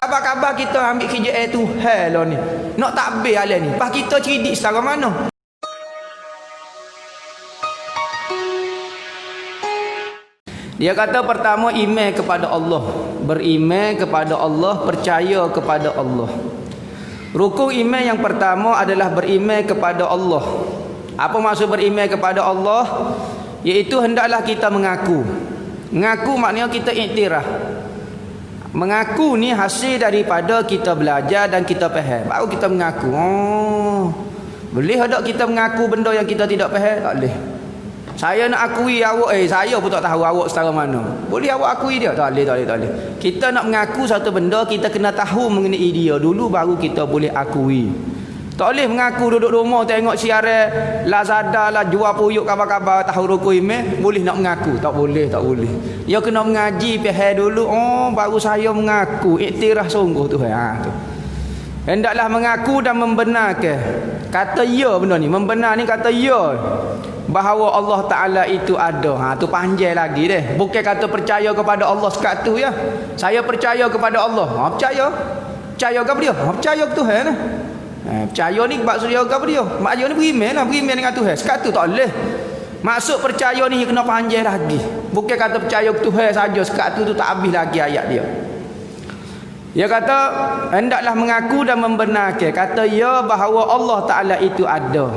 Kabar-kabar kita ambil kerja tu hal ni. Nak takbir ala ni. Pas kita cerdik secara mana? Dia kata pertama iman kepada Allah. Beriman kepada Allah, percaya kepada Allah. Rukun iman yang pertama adalah beriman kepada Allah. Apa maksud beriman kepada Allah? Iaitu hendaklah kita mengaku. Mengaku maknanya kita iktiraf. Mengaku ni hasil daripada kita belajar dan kita faham. Baru kita mengaku. Oh, boleh tak kita mengaku benda yang kita tidak faham? Tak boleh. Saya nak akui awak, saya pun tak tahu awak setara mana. Boleh awak akui dia? Tak boleh, tak boleh, tak boleh. Kita nak mengaku satu benda, kita kena tahu mengenai dia dulu, baru kita boleh akui. Tak boleh mengaku duduk rumah tengok siaran Lazada lah, jual puyuk kabar-kabar tahu rukun iman, boleh nak mengaku? Tak boleh, tak boleh. Dia kena mengaji faham dulu. Oh, baru saya mengaku, iktiraf sungguh tu. Tu. Hendaklah mengaku dan membenarkan. Kata ya benda ni, membenar ni kata ya. Bahawa Allah Ta'ala itu ada. Tu panjang lagi deh. Bukan kata percaya kepada Allah sekat tu ya. Saya percaya kepada Allah. Percaya. Percaya kepada dia. Percaya ke Tuhan. Percaya ni maksud dia kepada dia. Maksud ni beriman lah. Beriman dengan Tuhan. Sekat tu tak boleh. Maksud percaya ni kena panjang lagi. Bukan kata percaya ke Tuhan saja. Sekat tu tak habis lagi ayat dia. Dia kata hendaklah mengaku dan membenarkan. Kata ya bahawa Allah Ta'ala itu ada.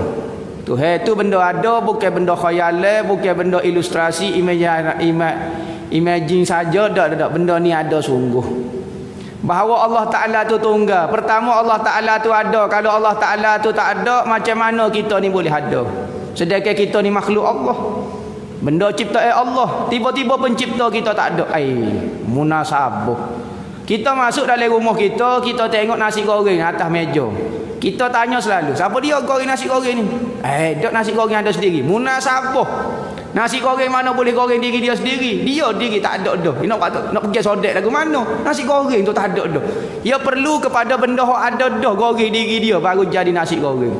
Tuhan itu benda ada, bukan benda khayalan, bukan benda ilustrasi, imagine saja. Tak. Benda ni ada sungguh. Bahawa Allah Ta'ala tu tunggal. Pertama Allah Ta'ala tu ada. Kalau Allah Ta'ala tu tak ada, macam mana kita ni boleh ada? Sedangkan kita ni makhluk Allah. Benda ciptaan Allah. Tiba-tiba pencipta kita tak ada. Munasabah. Kita masuk dalam rumah kita, kita tengok nasi goreng atas meja. Kita tanya selalu, siapa dia goreng nasi goreng ni? Dok nasi goreng ada sendiri. Munasabah. Nasi goreng mana boleh goreng diri dia sendiri? Dia diri tak ada dah. Nak pergi sodek lagu mana? Nasi goreng tu tak ada dah. Dia perlu kepada benda yang ada dah goreng diri dia baru jadi nasi goreng.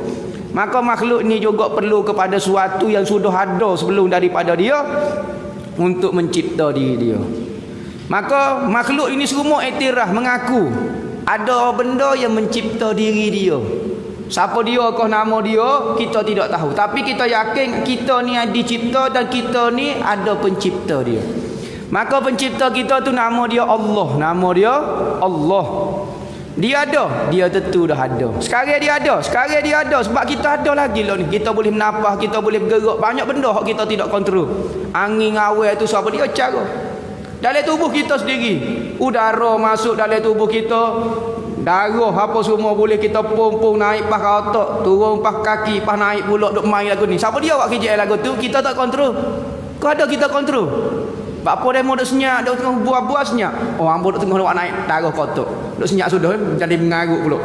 Maka makhluk ni juga perlu kepada suatu yang sudah ada sebelum daripada dia untuk mencipta diri dia. Maka makhluk ini semua iktiraf, mengaku ada benda yang mencipta diri dia. Siapa dia, kau nama dia, kita tidak tahu. Tapi kita yakin kita ni dicipta dan kita ni ada pencipta dia. Maka pencipta kita tu nama dia Allah. Nama dia Allah. Dia ada, dia tentu dah ada. Sekarang dia ada, sekarang dia ada. Sebab kita ada lagi lah ni. Kita boleh menapah, kita boleh bergerak. Banyak benda yang kita tidak kontrol. Angin awal tu siapa dia cara. Dalam tubuh kita sendiri, udara masuk dalam tubuh kita, darah apa semua boleh kita pompong naik pas otak, turun pas kaki, pas naik pula duk main lagu ni. Siapa dia buat kerja lagu tu? Kita tak kontrol. Kau ada kita kontrol. Apa demo duk senyap, duk tengah buah-buah senyap. Oh, ambo duk tengah buat naik darah kotak. Duk senyap sudah jadi mengarut pula.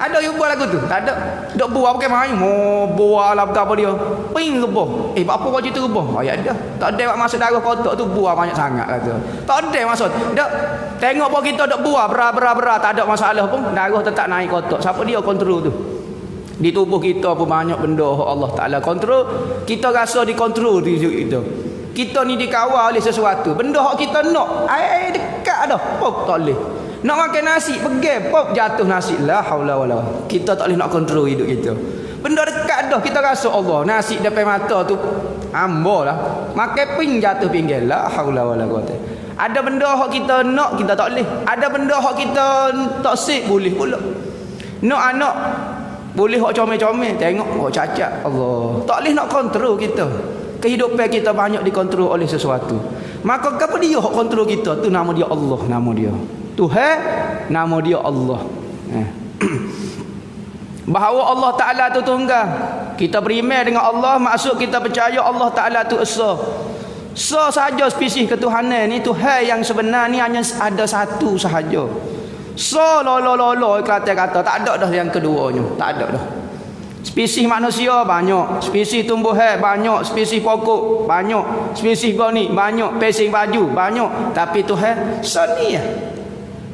Ada yang buat lagu tu? Tak ada. Duk buah pakai main. Buah lah apa dia. Ping rebah. Apa kau cerita rebah? Ya dah. Tak ada masuk darah kotak tu buah banyak sangat kata. Tak ada maksud. Dak tengok apa kita duk buah berat tak ada masalah pun. Darah tetap naik kotak. Siapa dia kontrol tu? Di tubuh kita pun banyak benda Allah Ta'ala kontrol. Kita rasa dikontrol di kita. Kita ni dikawal oleh sesuatu. Benda yang kita nak. Dekat dah. Tak boleh. Nak makan nasi, pergi pop jatuh nasi. La haula wala. Kita tak boleh nak kontrol hidup kita. Benda dekat dah kita rasa Allah. Nasi depan mata tu ambo lah. Makan ping jatuh pinggir. La haula wala quwata. Ada benda hak kita nak, kita tak boleh. Ada benda hak kita tak sik, boleh pula. Nak anak boleh hak comel-comel, tengok hak cacat. Allah. Tak boleh nak kontrol kita. Kehidupan kita banyak dikontrol oleh sesuatu. Maka apa dia hak kontrol kita? Tu nama dia Allah, nama dia Tuhan, nama dia Allah. Bahawa Allah Ta'ala tu tunggal. Kita beriman dengan Allah, maksud kita percaya Allah Ta'ala tu esa. Esa sahaja spesies ketuhanan ni. Tuhan yang sebenar ni hanya ada satu sahaja. Esa lolo kata-kata. Tak ada dah yang keduanya. Tak ada dah. Spesies manusia banyak, spesies tumbuhan banyak, spesies pokok banyak, spesies goni banyak, pesing baju banyak. Tapi Tuhan seni ya.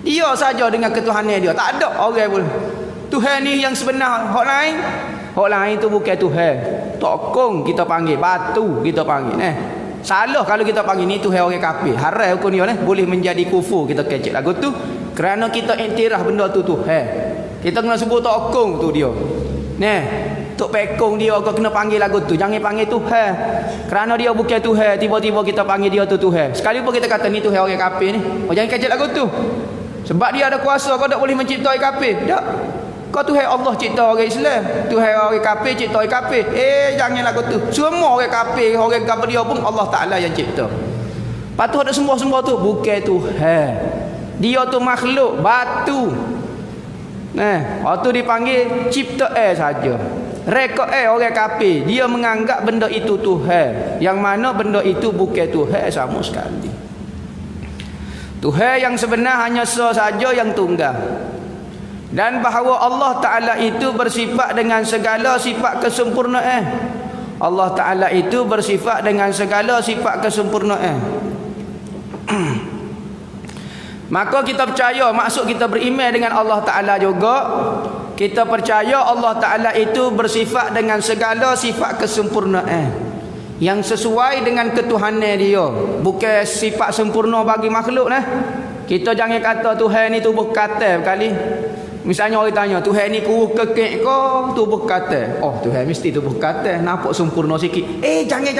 Dia saja dengan ketuhanan dia. Tak ada orang boleh. Tuhan ni yang sebenar. Hak lain tu bukan Tuhan. Tokong kita panggil, batu kita panggil. Salah kalau kita panggil ni Tuhan orang kafir. Haram hukum dia boleh menjadi kufur kita kecek lagu tu. Kerana kita iktiraf benda tu Tuhan. Kita kena sebut tokong tu dia. Nah, tok pekong dia kau kena panggil lagu tu. Jangan panggil Tuhan. Kerana dia bukan Tuhan, tiba-tiba kita panggil dia tu Tuhan. Sekali pun kita kata ni Tuhan orang kafir ni. Oh jangan kecil lagu tu. Sebab dia ada kuasa kau tak boleh mencipta orang kafir. Tak. Kau Tuhan Allah cipta orang Islam. Tuhan orang kafir cipta orang kafir. Jangan lagu tu. Semua orang kafir, orang kafir dia pun Allah Taala yang cipta. Patut ada semua-semua tu bukan Tuhan. Dia tu makhluk batu. Waktu dipanggil cipta saja. Rekod orang kafir. Dia menganggap benda itu Tuhan. Yang mana benda itu bukan Tuhan sama sekali. Tuhan yang sebenar hanya saja yang tunggal. Dan bahawa Allah Ta'ala itu bersifat dengan segala sifat kesempurnaan. Allah Ta'ala itu bersifat dengan segala sifat kesempurnaan. Maka kita percaya, maksud kita beriman dengan Allah Ta'ala juga, kita percaya Allah Ta'ala itu bersifat dengan segala sifat kesempurnaan yang sesuai dengan ketuhanan dia. Bukan sifat sempurna bagi makhluk nah. Kita jangan kata Tuhan ni tubuh kata kali. Misalnya orang tanya, Tuhan ni kurus kekek ke tubuh kata? Oh, Tuhan mesti tubuh kata, nampak sempurna sikit. Jangan.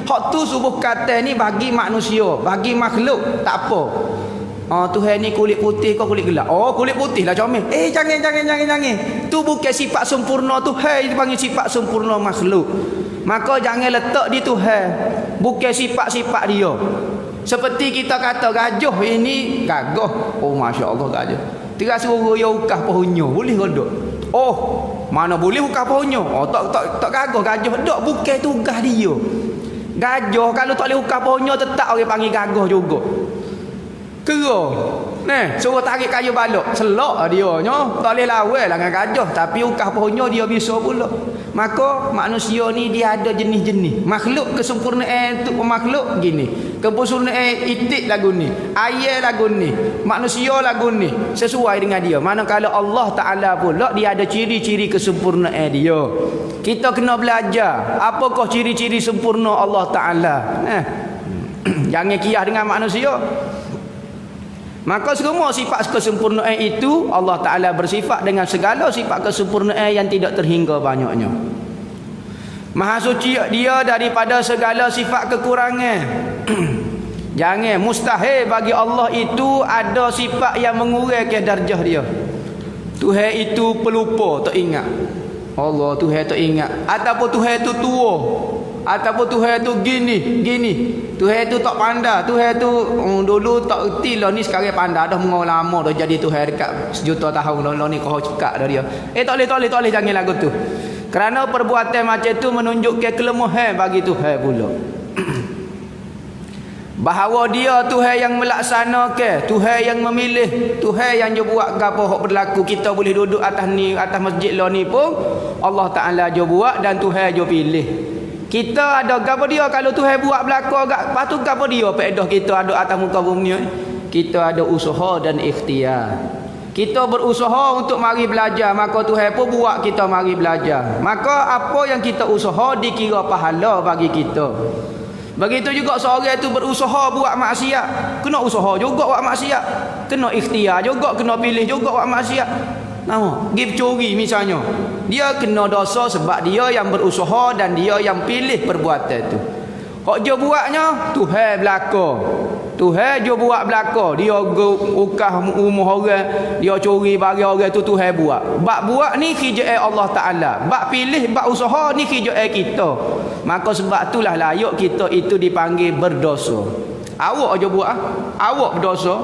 Hak tu tubuh kata ni bagi manusia, bagi makhluk tak apa. Tuhan ni kulit putih ke kulit gelap? Oh, kulit putih lah comel. Jangan. Tu bukan sifat sempurna Tuhan, dipanggil sifat sempurna makhluk. Maka jangan letak di Tuhan, bukan sifat-sifat dia. Seperti kita kata gajah ini gagah. Oh, masya-Allah gajah. Terasa suruh dia ukah pohonnya, boleh ke tak? Oh, mana boleh ukah pohonnya? Oh, tak gagah gajah. Tak, bukan tugas dia. Gajah kalau tak boleh ukah pohonnya tetap orang panggil gagah juga. Kera. Suruh tarik kayu balok, selok dia nya. Tak boleh lawan lah dengan gajah, tapi ukah pohonnya dia bisa pula. Maka manusia ni dia ada jenis-jenis. Makhluk kesempurnaan tu makhluk gini. Kesempurnaan itik lagu ni, air lagu ni, manusia lagu ni sesuai dengan dia. Manakala Allah Taala pula dia ada ciri-ciri kesempurnaan dia. Kita kena belajar apakah ciri-ciri sempurna Allah Taala. Jangan kiyah dengan manusia. Maka semua sifat kesempurnaan itu Allah Ta'ala bersifat dengan segala sifat kesempurnaan yang tidak terhingga banyaknya. Maha suci dia daripada segala sifat kekurangan. Jangan, mustahil bagi Allah itu ada sifat yang mengurangkan darjah dia. Tuhan itu pelupa, tak ingat. Allah Tuhan tak ingat. Ataupun Tuhan itu tua. Ataupun Tuhan tu gini. Tuhan tu tak pandai. Tuhan tu dulu tak erti lah ni, sekarang pandai dah mengaul lama dah jadi Tuhan dekat sejuta tahun lah ni kau cekak dah dia. Tak boleh jangan lagu tu. Kerana perbuatan macam tu menunjukkan kelemahan bagi Tuhan pula. Bahawa dia Tuhan yang melaksanakan, Tuhan yang memilih, Tuhan yang dia buat gapo hak berlaku. Kita boleh duduk atas masjid lah ni pun Allah Taala dia buat dan Tuhan dia pilih. Kita ada gapo dia kalau Tuhan buat berlaku agak patut gapo dia faedah kita ada atas muka bumi ni. Kita ada usaha dan ikhtiar. Kita berusaha untuk mari belajar, maka Tuhan pun buat kita mari belajar. Maka apa yang kita usaha dikira pahala bagi kita. Begitu juga seorang itu berusaha buat maksiat, kena usaha juga buat maksiat. Kena ikhtiar juga, kena pilih juga buat maksiat. Pergi curi misalnya, dia kena dosa sebab dia yang berusaha dan dia yang pilih perbuatan itu. Hak dia buatnya Tuhan belaka. Tuhan dia buat belaka. Dia ukah rumah orang, dia curi bagi orang tu Tuhan buat. Bak buat ni kerjaan Allah Taala. Bak pilih, bak usaha ni kerjaan kita. Maka sebab itulah layak kita itu dipanggil berdosa. Awak aja buat awak berdosa.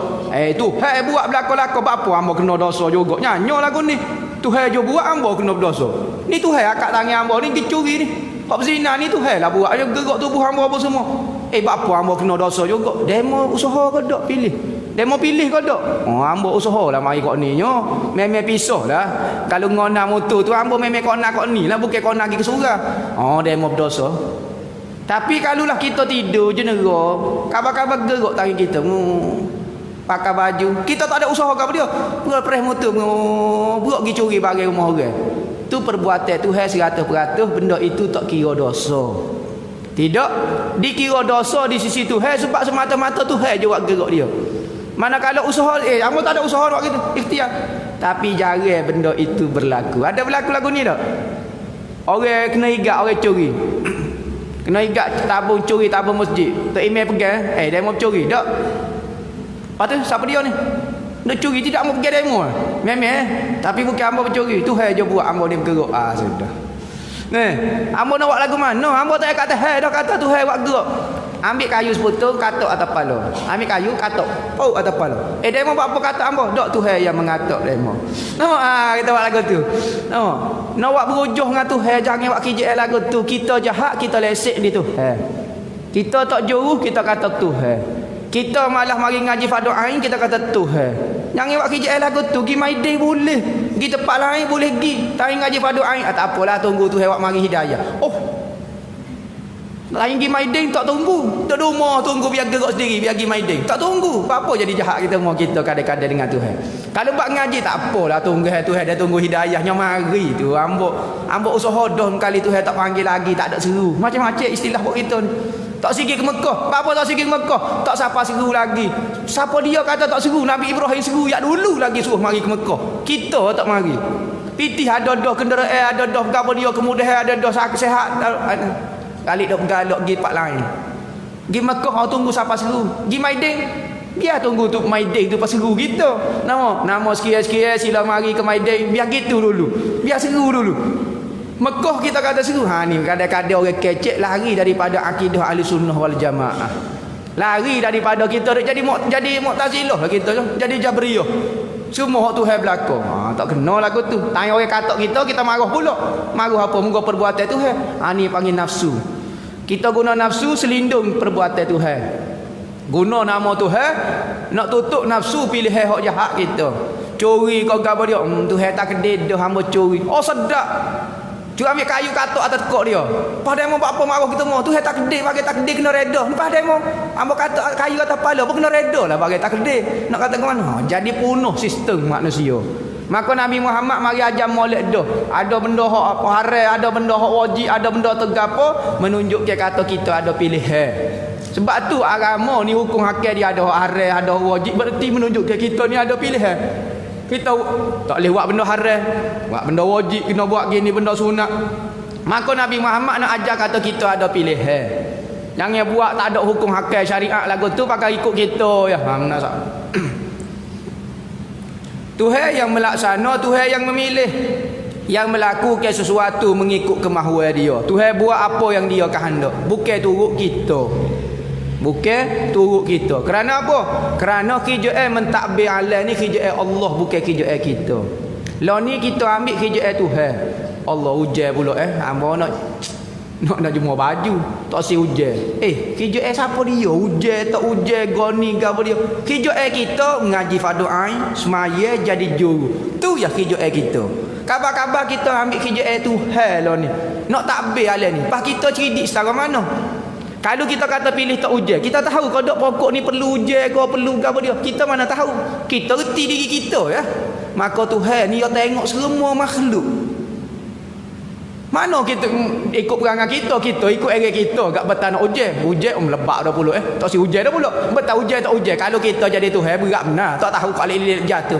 Tuhan buat belaka-laka apa hamba kena dosa juga. Nyanyo lagu ni. Tuhan aja buat hamba kena berdosa. Ni Tuhan akak tangan hamba ni dicuri ni. Hak zina ni Tuhan lah buat aja gerak tubuh hamba apa semua. Apa hamba kena dosa juga. Demo usaha ke dak pilih. Demo pilih ke dak. Hamba usahalah mari kok ni nyo. Memang pisah lah. Kalau ngona motor tu hamba memang kona kok ni lah bukan kona pergi ke surga. Demo berdosa. Tapi kalaulah kita tidur je nerok, kabar-kabar gerak tangan kita, pakai baju, kita tak ada usaha apa dia. Perah motor, buat pergi curi barang rumah orang. Tu perbuatan Tuhan 100%, benda itu tak kira dosa. Tidak dikira dosa di sisi Tuhan sebab semata-mata Tuhan je buat gerak dia. Manakala usaha, hamba tak ada usaha buat gitu, ikhtiar. Tapi jarang benda itu berlaku. Ada berlaku lagu ni tak? Orang kena igat, orang curi. Kena igat tabung curi, tabung masjid. Tok email pegang, dia mau curi. Tak? Lepas tu, siapa dia ni? Nak curi, tidak mau pergi demo. Memang tapi bukan hamba pencuri. Tuhan je buat hamba ni bergerak. Sudah. Hamba nak buat lagu mana? Hamba tak kata, dah kata Tuhan buat gerak. Ambil kayu seputul, katok atas kepala. Ambil kayu, katok. Atas kepala. Demo buat apa kata hamba? Tak, Tuhan yang mengatok demo. Nampak? Kita buat lagu tu. Nampak? Nak buat berujuh dengan Tuhan, jangan buat kijik lagu tu. Kita jahat, kita lesek di Tuhan. Kita tak jauh, kita kata Tuhan. Kita malah mari ngaji fardu ain, kita kata Tuhan. Jangan buat kijik lagu tu. Pergi maidin boleh. Pergi tempat lain boleh pergi. Tak ngaji fardu ain. Tak apalah, tunggu Tuhan buat mari hidayah. Lain pergi maidin tak tunggu. Tak rumah tunggu biar gerak sendiri, biar pergi maidin. Tak tunggu. Apa jadi jahat kita mau kita kadang-kadang dengan Tuhan. Kalau buat ngaji tak apalah, tunggu Tuhan dia tunggu hidayahnya mari tu. Ambok usaha dah kali Tuhan tak panggil lagi, tak ada seru. Macam-macam istilah buat kita ni. Tak sigi ke Mekah. Apa tak sigi ke Mekah? Tak siapa seru lagi. Siapa dia kata tak seru? Nabi Ibrahim seru yak dulu lagi suruh mari ke Mekah. Kita tak mari. Pitih ada dah kenderaan, ada dah apa dia kemudahan, ada dah sehat. Kali dah galak pergi tempat lain. Pergi Mekah kau tunggu siapa seru. Pergi Maidin, biar tunggu tu Maidin tu pas seru kita. Nama sikit-sikit sila mari ke Maidin, biar gitu dulu. Biar seru dulu. Mekah kita kata seru. Ni kadang-kadang orang kecek lari daripada akidah Ahlussunnah wal Jamaah. Lari daripada kita jadi Mu'tazilah kita, jadi Jabriyah. Semua hak Tuhan berlaku. Tak kena lagu tu. Tanya orang katak kita marah pula. Marah apa? Muka perbuatan Tuhan. Ni panggil nafsu. Kita guna nafsu selindung perbuatan Tuhan. Guna nama Tuhan nak tutup nafsu pilihan hak jahat kita. Curi kau gapo dia? Tuhan tak kedai dah hamba curi. Sedap. Cuma ambil kayu katuk atas tekuk dia. Padahal mau buat apa marah kita mau. Tuhan tak kedai, bagi tak kedai kena reda. Padahal mau hamba katuk kayu atas kepala pun kena reda lah bagi tak kedai. Nak kata ke mana? Jadi punah sistem manusia. Maka Nabi Muhammad mari ajar molek dah. Ada benda hak apa haram, ada benda hak wajib, ada benda tergapo menunjukkan kata kita ada pilihan. Sebab tu agama ni hukum hakik dia ada hak haram, ada wajib, berarti menunjukkan kita ni ada pilihan. Kita tak boleh buat benda haram, buat benda wajib, kena buat gini benda sunat. Maka Nabi Muhammad nak ajar kata kita ada pilihan. Jangan buat tak ada hukum hakik syariat lagu tu pakai ikut kita ya. Tuhan yang melaksana, Tuhan yang memilih, yang melakukan sesuatu mengikut kemahuan dia. Tuhan buat apa yang dia kehendak, bukan turut kita. Bukan turut kita. Kerana apa? Kerana kerjaan mentadbir alam ni kerjaan Allah, bukan kerjaan kita. Lah ni kita ambil kerjaan Tuhan. Allah hujan pula hamba nak jemur baju, tak si hujan. Kerjaan siapa dia? Hujan tak hujan, goni ke apa dia? Kerjaan kita mengaji fardu ain, semaya jadi juru. Tu ya kerjaan kita. Kabar-kabar kita ambil kerjaan Tuhan lah ni. Nak takbir alam ni. Pas kita cerdik secara mana? Kalau kita kata pilih tak hujan, kita tahu kodok pokok ni perlu hujan ke perlu apa dia. Kita mana tahu. Kita reti diri kita ya. Maka Tuhan ni dia tengok semua makhluk. Mana kita ikut perangai kita ikut area kita. Gak betul nak hujan. Hujan lebak dah pula tak si hujan dah pula. Betul hujan tak hujan. Kalau kita jadi Tuhan berat benar. Tak tahu kalau lilit jatuh.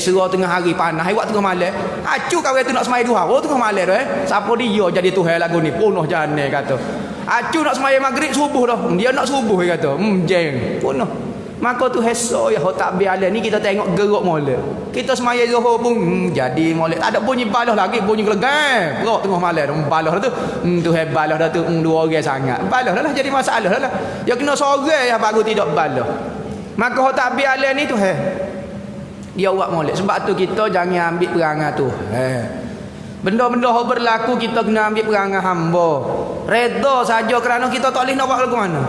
Serah tengah hari panas, waktu tengah malam. Acu kau tu nak semai duha. Tengah malam dah Siapa dia jadi Tuhan lagu ni? Punah jane kata. Acu nak semaya maghrib subuh dah. Dia nak subuh dia kata. Jeng. Punah. Maka tu hesok ya tak biar ni kita tengok gerak molek. Kita semaya zuhur pun jadi molek. Tak ada bunyi balah lagi, bunyi gelegar. Gerak tengah malam dah balah dah tu. Tu balah dah tu dua orang sangat. Balah dah lah jadi masalah dah lah. Ya kena seorang ya baru tidak balah. Maka tak biar ni tu dia buat molek. Sebab tu kita jangan ambil perangai tu. Benda-benda yang berlaku kita kena ambil perangai hamba. Reda saja kerana kita tak boleh nak buat lagu mana.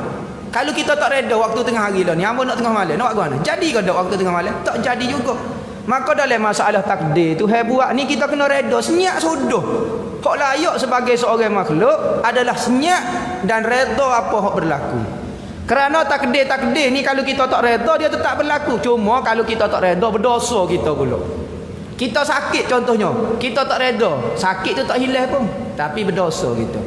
Kalau kita tak reda waktu tengah hari dah ni, hamba nak tengah malam, nak buat ke mana? Jadi ke tak waktu tengah malam? Tak jadi juga. Maka dalam masalah takdir tu buat ni kita kena reda senyap sudah. Hak layak sebagai seorang makhluk adalah senyap dan reda apa hak berlaku. Kerana takdir ni kalau kita tak reda dia tetap berlaku. Cuma kalau kita tak reda berdosa kita pula. Kita sakit contohnya, kita tak reda, sakit tu tak hilang pun, tapi berdosa kita.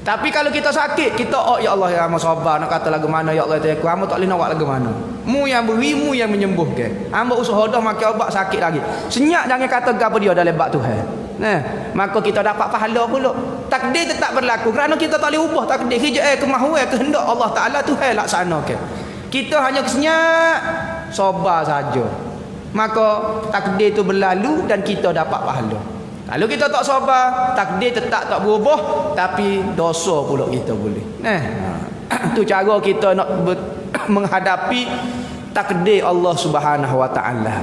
Tapi kalau kita sakit, kita ya Allah ya hamba sabar nak kata lagu mana ya Allah tu aku hamba tak boleh nak buat lagu mana. Mu yang beri, mu yang menyembuhkan. Hamba usaha dah makan obat sakit lagi. Senyap jangan kata gapo dia dalam bab Tuhan. Nah, maka kita dapat pahala pula. Takdir tetap berlaku kerana kita tak boleh ubah takdir. Kemahuan kehendak Allah Taala Tuhan laksanakan. Kita hanya senyap sabar saja. Maka takdir itu berlalu dan kita dapat pahala. Kalau kita tak sabar, takdir tetap tak berubah, tapi dosa pula kita boleh. Tu cara kita nak menghadapi takdir Allah Subhanahu Wa Taala.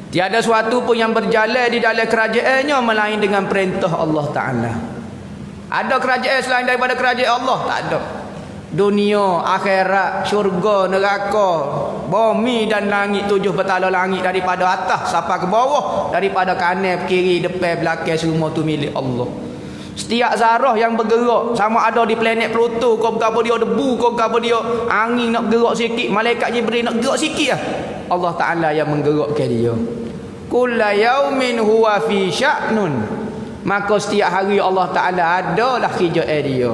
Tiada suatu pun yang berjalan di dalam kerajaannya melainkan dengan perintah Allah Taala. Ada kerajaan selain daripada kerajaan Allah? Tak ada. Dunia, akhirat, syurga, neraka, bumi dan langit, 7 petala langit daripada atas sampai ke bawah, daripada kanan, kiri, depan, belakang, semua tu milik Allah. Setiap zarah yang bergerak, sama ada di planet Pluto, kau berapa dia debu, kau berapa dia angin nak bergerak sikit, malaikat Jibril nak gerak sikit lah. Allah Ta'ala yang menggerakkan dia. Kulla yaumin huwa fi sya'nun. Maka setiap hari Allah Ta'ala adalah kerjaan dia.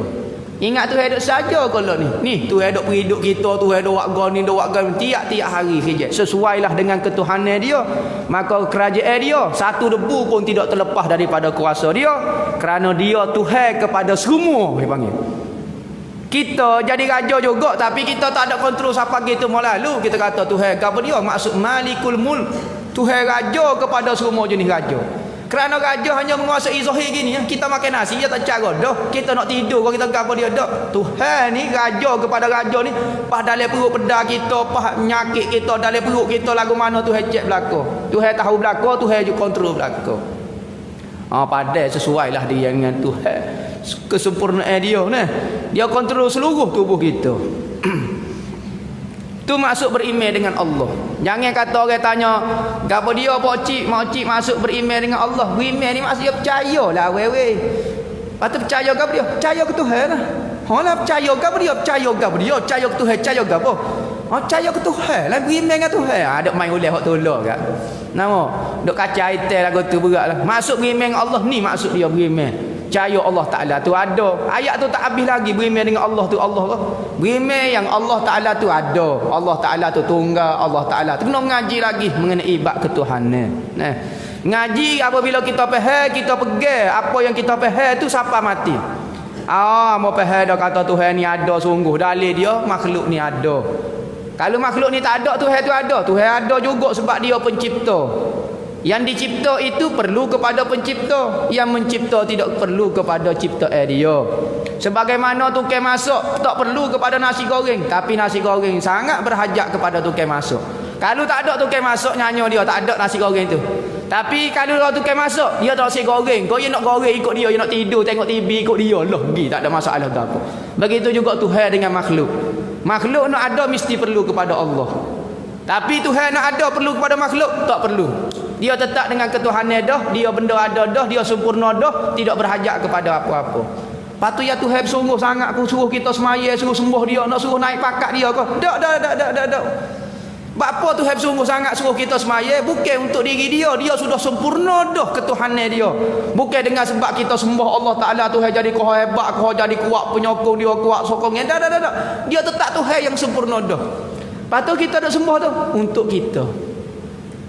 Ingat tu hidup saja kalau ni tu hidup hidup kita, tu hidup warga ni, tiap-tiap hari kerja sesuailah dengan ketuhanan dia. Maka kerajaan dia satu debu pun tidak terlepas daripada kuasa dia, kerana dia Tuhan kepada semua, dia panggil. Kita jadi raja juga tapi kita tak ada kontrol siapa gitu mau lalu kita kata Tuhan kepada dia, maksud Malikul Mulk, Tuhan raja kepada semua jenis raja. Kerana raja hanya menguasai zahir gini, kita makan nasi dia tak cara dah. Kita nak tidur kalau kita gapo dia dak. Tuhan ni raja kepada raja ni, pas dalam perut pedah kita, pas penyakit kita dalam perut kita lagu mana Tuhan cek belaka. Tuhan tahu belaka, Tuhan juga kontrol belaka. Padai sesuailah dia dengan Tuhan. Kesempurnaan dia nah. Dia kontrol seluruh tubuh kita. Tu masuk beriman dengan Allah. Jangan kata orang tanya, gapo dia pak cik masuk beriman dengan Allah. Beriman ni maksud dia percayalah wewe. Patut percaya gapo dia? Percaya ke Tuhan lah. Lah percaya gapo dia? Percaya gapo dia? Percaya ke Tuhan, percaya gapo? Percaya ke Tuhan lah, beriman dengan Tuhan. Ada main oleh hak tolak kan. Nama dok kacau itel lagu tu beratlah. Masuk beriman dengan Allah ni maksud dia beriman. Percaya Allah Ta'ala tu ada. Ayat tu tak habis lagi. Beriman dengan Allah tu Allah lah. Beriman yang Allah Ta'ala tu ada. Allah Ta'ala tu tunggal. Allah Ta'ala tu kena mengaji lagi mengenai bab ketuhanan. Ngaji apabila kita faham, kita pegang apa yang kita faham tu siapa mati. Mau faham dah kata Tuhan ni ada sungguh. Dalil dia makhluk ni ada. Kalau makhluk ni tak ada, Tuhan tu ada. Tuhan ada juga sebab dia pencipta. Yang dicipta itu perlu kepada pencipta. Yang mencipta tidak perlu kepada ciptaan dia. Sebagaimana tukang masak tak perlu kepada nasi goreng, tapi nasi goreng sangat berhajat kepada tukang masak. Kalau tak ada tukang masak, nyanyi dia tak ada nasi goreng tu. Tapi kalau ada tukang masak, dia tak nasi goreng. Kau nak goreng ikut dia, nak tidur tengok TV ikut dia lah, pergi tak ada masalah tak apa. Begitu juga Tuhan dengan makhluk. Makhluk nak ada mesti perlu kepada Allah. Tapi Tuhan nak ada perlu kepada makhluk? Tak perlu. Dia tetap dengan ketuhanan dah, dia benda ada dah, dia sempurna dah, tidak berhajat kepada apa-apa. Patu ya Tuhan sungguh sangat aku suruh kita semaya, suruh sembuh dia, nak suruh naik pakat dia ke? Tak. Bapa Tuhan sungguh sangat suruh kita semaya bukan untuk diri dia, dia sudah sempurna dah ketuhanan dia. Bukan dengan sebab kita sembah Allah Taala Tuhan jadi kau hebat, kau jadi kuat penyokong dia, kuat sokongnya. Tak. Dia tetap Tuhan yang sempurna dah. Patu kita nak sembah tu untuk kita.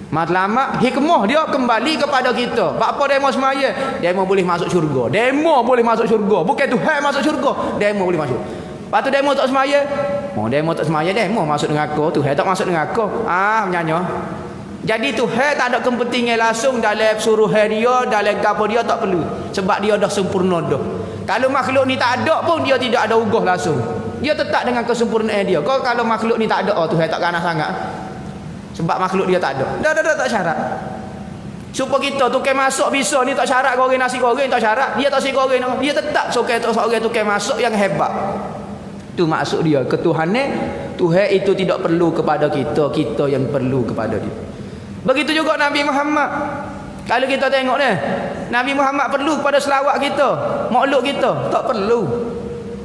Matlamat hikmah dia kembali kepada kita. Apa demo semaya? Demo boleh masuk syurga. Demo boleh masuk syurga. Bukan Tuhan masuk syurga. Demo boleh masuk. Lepas tu demo tak semaya. Demo tak semaya, demo masuk neraka. Tuhan tak masuk neraka. Menyanyi. Jadi Tuhan tak ada kepentingan langsung dalam suruhan dia, dalam gapo dia tak perlu. Sebab dia dah sempurna dah. Kalau makhluk ni tak ada pun dia tidak ada ugah langsung. Dia tetap dengan kesempurnaan dia. Kalau makhluk ni tak ada, Tuhan tak ganas sangat. Sebab makhluk dia tak ada. Dah tak syarat. Supaya kita tukang masak bisa ni tak syarat goreng nasi goreng, tak syarat. Dia tak si goreng, dia tetap seorang tukang masak yang hebat. Itu maksud dia. Ketuhanan, Tuhan itu tidak perlu kepada kita, kita yang perlu kepada dia. Begitu juga Nabi Muhammad. Kalau kita tengok ni, Nabi Muhammad perlu kepada selawat kita, makhluk kita, tak perlu.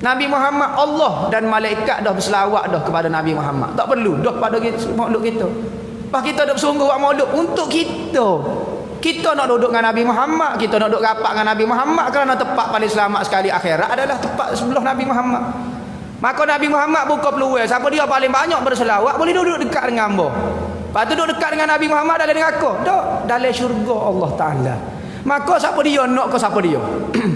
Nabi Muhammad Allah dan malaikat dah berselawat dah kepada Nabi Muhammad. Tak perlu dah pada makhluk kita. Pas kita dah bersungguh buat makhluk untuk kita. Kita nak duduk dengan Nabi Muhammad, kita nak duduk rapat dengan Nabi Muhammad, kerana tempat paling selamat sekali akhirat adalah tempat sebelah Nabi Muhammad. Maka Nabi Muhammad buka peluang, siapa dia paling banyak berselawat boleh duduk dekat dengan hamba. Lepas tu duduk dekat dengan Nabi Muhammad dalam neraka, tak, dalam syurga Allah Ta'ala. Maka siapa dia nak ke siapa dia?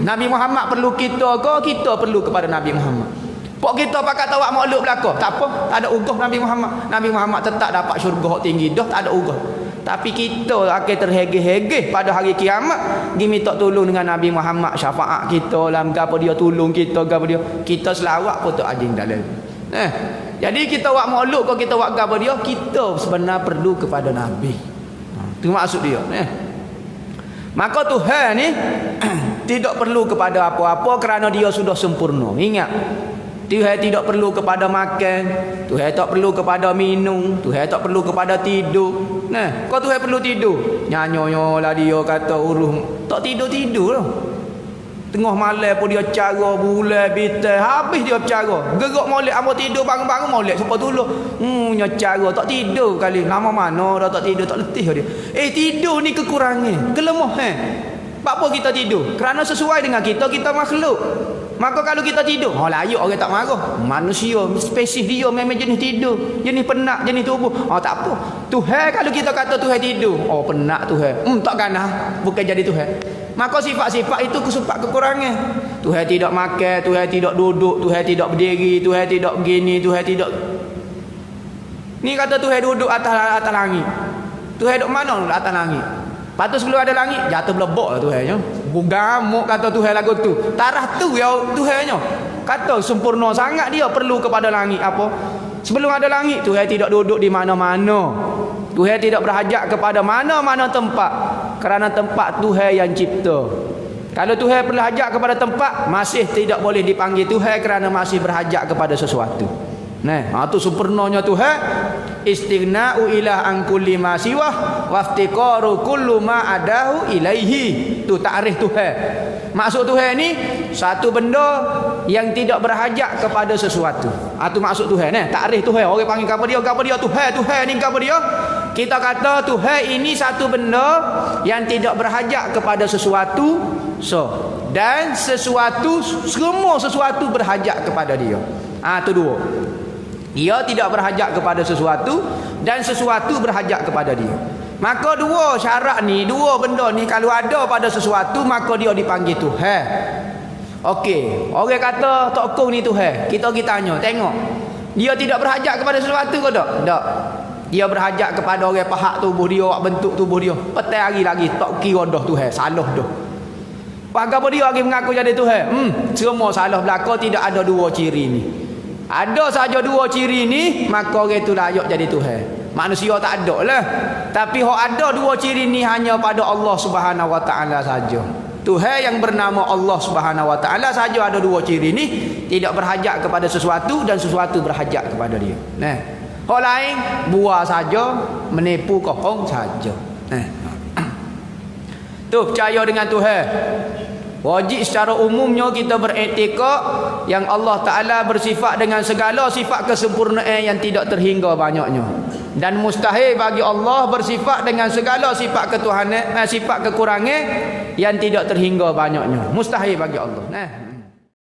Nabi Muhammad perlu kita ke, kita perlu kepada Nabi Muhammad. Pok kita pakat tawak makhluk belaka, tak apa, tak ada ugah Nabi Muhammad. Nabi Muhammad tetap dapat syurga tinggi dah, tak ada ugah. Tapi kita akan terhegeh-hegeh pada hari kiamat, dia minta tolong dengan Nabi Muhammad, syafaat kita lah, gapo dia tolong kita, gapo dia. Kita selawat pun tak ading dalam. Jadi kita wak makhluk kalau kita wak gapo dia, kita sebenarnya perlu kepada Nabi. Itu maksud dia. Maka Tuhan ni tidak perlu kepada apa-apa kerana dia sudah sempurna. Ingat, Tuhan tidak perlu kepada makan, Tuhan tak perlu kepada minum, Tuhan tak perlu kepada tidur. Nah, kau Tuhan perlu tidur, nyanyo lah dia kata uruh tak tidur lah. Tengah malam pun dia cara bulan bitai, habis dia bercara. Gerak molek apa tidur, bangun-bangun molek supaya tolong. Nya cara tak tidur kali. Lama mana dah tak tidur, tak letih dia. Tidur ni kekurangan, kelemahan. Apa kita tidur? Kerana sesuai dengan kita makhluk. Maka kalau kita tidur, layak orang tak marah. Manusia, spesies dia memang jenis tidur, jenis penat, jenis tubuh. Tak apa. Tuhan kalau kita kata Tuhan tidur, penat Tuhan. Tak ganah, bukan jadi Tuhan. Maka sifat-sifat itu sifat kekurangan. Tuhan tidak makan, Tuhan tidak duduk, Tuhan tidak berdiri, Tuhan tidak begini, Tuhan tidak. Ni kata Tuhan duduk atas langit. Tuhan duduk mana atas langit? Patut sebelum ada langit jatuh belebok lah Tuhannya. Gamuk kata Tuhan lagu tu. Tarah tu ya Tuhannya. Kata sempurna sangat dia perlu kepada langit apa? Sebelum ada langit Tuhan tidak duduk di mana-mana. Tuhan tidak berhajat kepada mana-mana tempat. Kerana tempat Tuhan yang cipta. Kalau Tuhan berhajat kepada tempat, masih tidak boleh dipanggil Tuhan kerana masih berhajat kepada sesuatu. Nah, itu sempurnanya Tuhan. Istighna'u ila an kulli ma siwah waftiqaru kullu ma adahu ilaihi. Tu takrif Tuhan. Maksud Tuhan ni satu benda yang tidak berhajat kepada sesuatu. Itu maksud Tuhan. Takrif Tuhan. Orang panggil apa dia? Tuhan ni apa dia? Kita kata Tuhan ini satu benda yang tidak berhajat kepada sesuatu. Dan semua sesuatu berhajat kepada dia. Itu dua. Dia tidak berhajat kepada sesuatu dan sesuatu berhajat kepada dia. Maka dua syarat ni, dua benda ni kalau ada pada sesuatu, maka dia dipanggil Tuhan. Okey, orang kata Tok Kong ni Tuhan. Kita tanya, tengok. Dia tidak berhajat kepada sesuatu ke tak? Tak. Dia berhajat kepada orang pahak tubuh dia, bentuk tubuh dia. Petai hari lagi tak kira dah Tuhan, salah dah. Pakai apa dia lagi mengaku jadi Tuhan? Semua salah belaka, tidak ada dua ciri ni. Ada saja dua ciri ni, maka orang itu layak jadi Tuhan. Manusia tak ada lah. Tapi ada dua ciri ni hanya pada Allah Subhanahu Wa Taala saja. Tuhan yang bernama Allah Subhanahu Wa Taala saja ada dua ciri ni, tidak berhajat kepada sesuatu dan sesuatu berhajat kepada dia. Hak lain buah saja, menipu kohong saja. Tu percaya dengan Tuhan. Wajib secara umumnya kita beriktikad yang Allah Ta'ala bersifat dengan segala sifat kesempurnaan yang tidak terhingga banyaknya. Dan mustahil bagi Allah bersifat dengan segala sifat ketuhanan, sifat kekurangan yang tidak terhingga banyaknya. Mustahil bagi Allah.